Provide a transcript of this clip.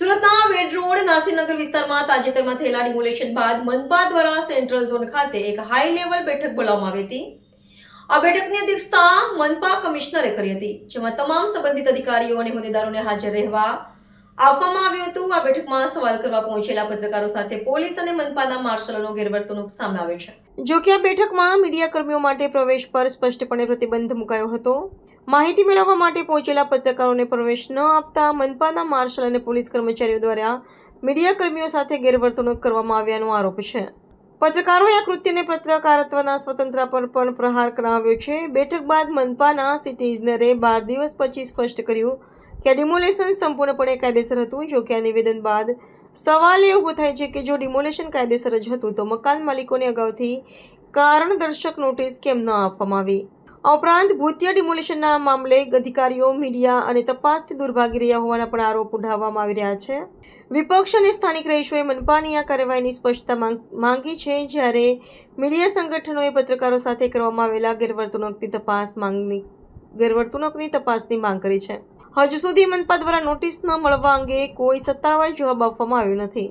સુરતના વેડ રોડ નાસીનગર વિસ્તારમાં તાજેતરમાં થયેલા ડિમોલેશન બાદ મનપા દ્વારા સેન્ટ્રલ ઝોન ખાતે એક હાઈ લેવલ બેઠક બોલાવવામાં આવી હતી। આ બેઠકની અધ્યક્ષતા મનપા કમિશનરે કરી હતી, જેમાં તમામ સંબંધિત અધિકારીઓ અને હોદ્દેદારોને હાજર રહેવા આપવામાં આવ્યું હતું। આ બેઠકમાં સવાલ કરવા પહોંચેલા પત્રકારો સાથે પોલીસ અને મનપાના માર્શલોનો ગેરવર્તણૂક સામે આવ્યો છે। જો કે આ બેઠકમાં મીડિયા કર્મીઓ માટે પ્રવેશ પર સ્પષ્ટપણે પ્રતિબંધ મુકાયો હતો। માહિતી મેળવવા માટે પહોંચેલા પત્રકારોને પ્રવેશ ન આપતા મનપાના માર્શલ અને પોલીસ કર્મચારીઓ દ્વારા મીડિયા કર્મીઓ સાથે ગેરવર્તણૂક કરવામાં આવ્યાનો આરોપ છે। પત્રકારોએ આ કૃત્યને પત્રકારત્વના સ્વતંત્રતા પર પણ પ્રહાર કરાવ્યો છે। બેઠક બાદ મનપાના સિટી ઇજનેરે 12 દિવસ પછી સ્પષ્ટ કર્યું કે આ ડિમોલેશન સંપૂર્ણપણે કાયદેસર હતું। જો કે આ નિવેદન બાદ સવાલ એ ઊભો થાય છે કે જો ડિમોલેશન કાયદેસર જ હતું તો મકાન માલિકોને અગાઉથી કારણદર્શક નોટિસ કેમ ન આપવામાં આવી। આ ઉપરાંત ભૂતિયા ડિમોલેશનના મામલે અધિકારીઓ મીડિયા અને તપાસથી દૂર ભાગી રહ્યા હોવાના પણ આરોપ ઉઠાવવામાં આવી રહ્યા છે। વિપક્ષ અને સ્થાનિક રહીશોએ મનપાની આ કાર્યવાહીની સ્પષ્ટતા માંગી છે, જ્યારે મીડિયા સંગઠનોએ પત્રકારો સાથે કરવામાં આવેલા ગેરવર્તણૂકની તપાસની માંગ કરી છે। હજુ સુધી મનપા દ્વારા નોટિસ ન મળવા અંગે કોઈ સત્તાવાર જવાબ આપવામાં આવ્યો નથી।